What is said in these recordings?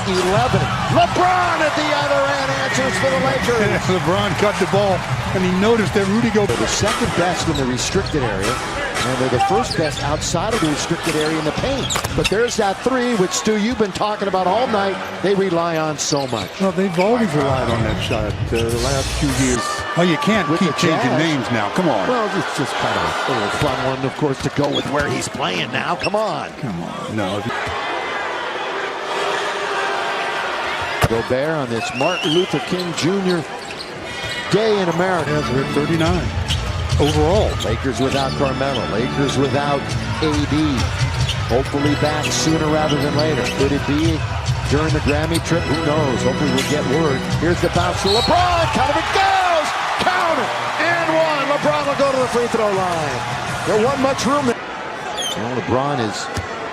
11. LeBron at the other end answers for the Lakers. LeBron cut the ball, and he noticed that Rudy Gobert. They're the second best in the restricted area, and they're the first best outside of the restricted area in the paint. But there's that three, which, Stu, you've been talking about all night. They rely on so much. Well, they've always relied on that shot the last few years. Oh, you can't keep changing names now. Come on. Well, it's just kind of a little fun one, of course, to go with where he's playing now. Come on. Come on. No. Gobert on this Martin Luther King Jr. Day in America. Yes, we're at 39 overall. Lakers without Carmelo. Lakers without AD. Hopefully back sooner rather than later. Could it be during the Grammy trip? Who knows? Hopefully we'll get word. Here's the bounce to LeBron. Count it goes. Count it. And one. LeBron will go to the free throw line. There wasn't much room there. Well, LeBron is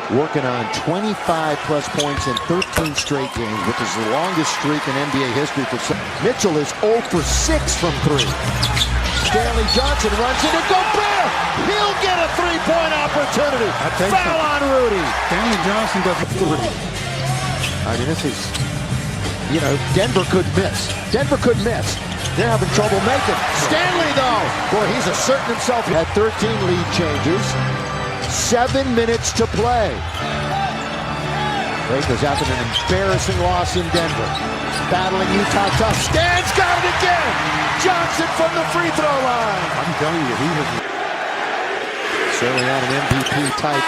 working on 25-plus points in 13 straight games, which is the longest streak in NBA history. Mitchell is 0 for 6 from 3. Stanley Johnson runs into Gobert. He'll get a three-point opportunity. Foul on Rudy. Stanley Johnson doesn't do it. I mean, this is, you know, Denver could miss. Denver could miss. They're having trouble making. Stanley, though, boy, he's asserting himself. Had 13 lead changes. 7 minutes to play. Lakers after an embarrassing loss in Denver. Battling Utah tough. Stan's got it again. Johnson from the free throw line. I'm telling you, he was certainly had an MVP type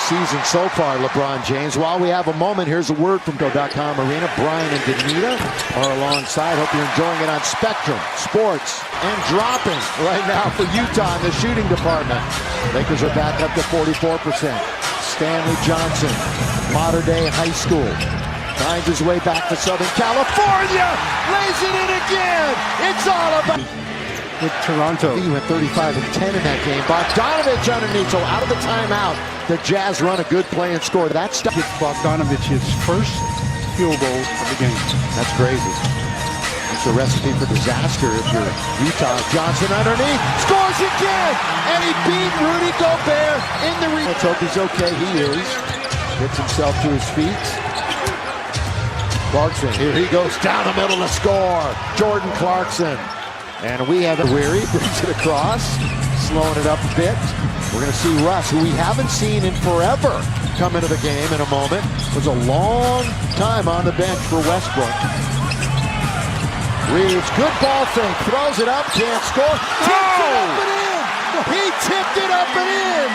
season so far, LeBron James. While we have a moment, here's a word from Go.com Arena. Brian and Danita are alongside. Hope you're enjoying it on Spectrum Sports. And dropping right now for Utah in the shooting department. Lakers are back up to 44%. Stanley Johnson, Mater Dei High School, finds his way back to Southern California. Lays it in again. It's all about with Toronto. He went 35 and 10 in that game. Bogdanovich underneath, so out of the timeout. The Jazz run a good play and score. That stuff. It's Bogdanovich's first field goal of the game. That's crazy. It's a recipe for disaster if you're Utah. Johnson underneath, scores again, and he beat Rudy Gobert in the Let's hope he's okay. He is. Gets himself to his feet. Clarkson, here he goes down the middle to score. Jordan Clarkson. And we have Weary, brings it across, slowing it up a bit. We're going to see Russ, who we haven't seen in forever, come into the game in a moment. It was a long time on the bench for Westbrook. Reeves, good ball fake, throws it up, can't score. Tips it up and in! He tipped it up and in!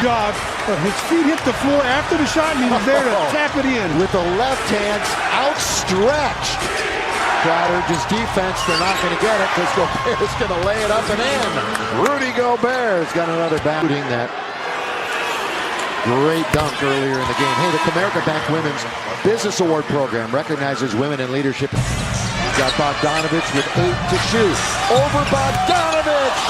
God, his feet hit the floor after the shot, and he was there to tap it in. With the left hand outstretched. Crowder's defense, they're not going to get it because Gobert's going to lay it up and in. Rudy Gobert's got another back. That great dunk earlier in the game. Hey, the Comerica Bank Women's Business Award Program recognizes women in leadership. Got Bogdanovich with 8 to shoot. Over Bogdanovich!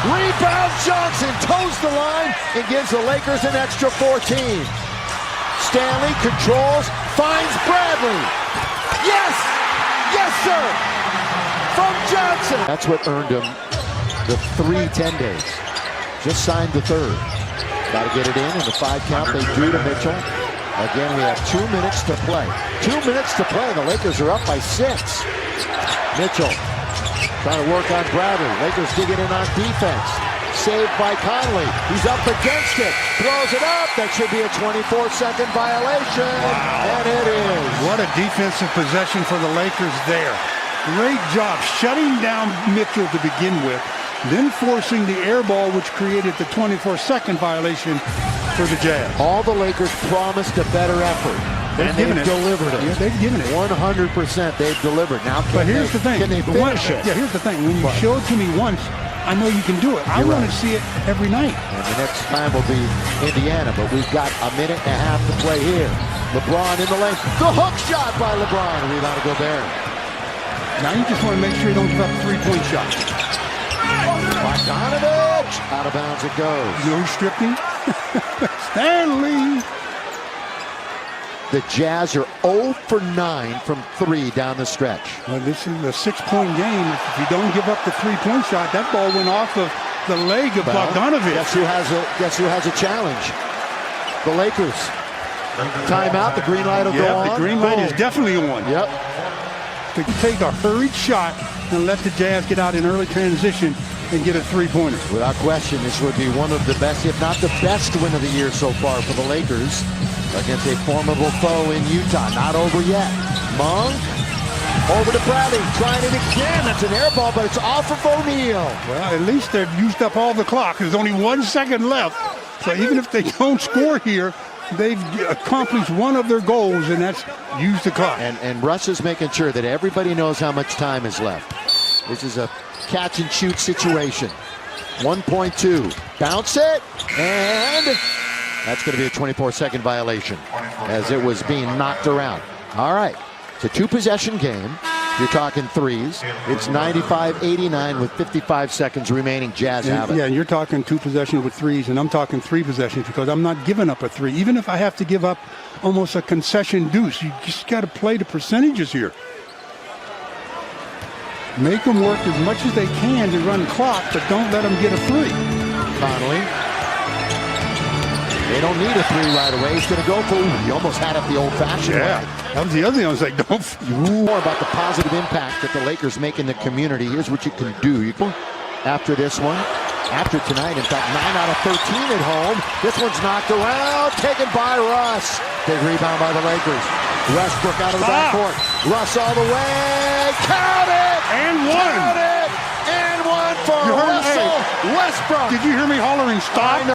Rebound Johnson toes the line and gives the Lakers an extra 14. Stanley controls, finds Bradley. Yes! Yes, sir! From Johnson. That's what earned him the 3 10 days. Just signed the 3rd. Got to get it in the 5 count. They drew to Mitchell. Again, we have 2 minutes to play. 2 minutes to play. The Lakers are up by 6. Mitchell trying to work on Bradley. Lakers digging in on defense. Saved by Conley. He's up against it. Throws it up. That should be a 24-second violation. Wow. And it is. What a defensive possession for the Lakers there. Great job shutting down Mitchell to begin with, then forcing the air ball, which created the 24-second violation for the Jazz. All the Lakers promised a better effort. And they've delivered it. Yeah, they've given it. 100% they've delivered. Now, but here's the thing. Can they finish it? Yeah, here's the thing. When you show it to me once, I know you can do it. I want to see it every night. And the next time will be Indiana, but we've got a minute and a half to play here. LeBron in the lane. The hook shot by LeBron. Rebound to Gobert. Now you just want to make sure you don't give up a 3-point shot. Bogdanovich. Out of bounds it goes. You know who's stripping? Stanley. The Jazz are 0 for 9 from 3 down the stretch. Well, this is a 6-point game. If you don't give up the 3-point shot, that ball went off of the leg of Bogdanovich. Guess who has a challenge? The Lakers. Timeout. The green light will go on. The green light is Boom. definitely on. Yep. To take a hurried shot and let the Jazz get out in early transition and get a three-pointer. Without question, this would be one of the best, if not the best win of the year so far for the Lakers against a formidable foe in Utah. Not over yet. Monk over to Bradley, trying it again. That's an air ball, but it's off of O'Neal. Well, at least they've used up all the clock. There's only 1 second left. So even if they don't score here, they've accomplished one of their goals, and that's use the clock. And Russ is making sure that everybody knows how much time is left. This is a catch and shoot situation. 1.2. Bounce it, and that's going to be a 24-second violation as it was being knocked around. All right, it's a two-possession game. You're talking threes. It's 95-89 with 55 seconds remaining. Jazz have it. Yeah, and you're talking two possessions with threes, and I'm talking three possessions because I'm not giving up a three. Even if I have to give up almost a concession deuce, you just got to play the percentages here. Make them work as much as they can to run clock, but don't let them get a three. Connolly. They don't need a three right away. He's going to go for it. He almost had it the old-fashioned way. That was the other thing. I was like, don't. More about the positive impact that the Lakers make in the community. Here's what you can do. After this one, after tonight, in fact, 9 out of 13 at home. This one's knocked around, taken by Russ. Big rebound by the Lakers. Westbrook out of the backcourt. Russ all the way. Count it! And one. Count it! And one for Russell Westbrook. Did you hear me hollering stop?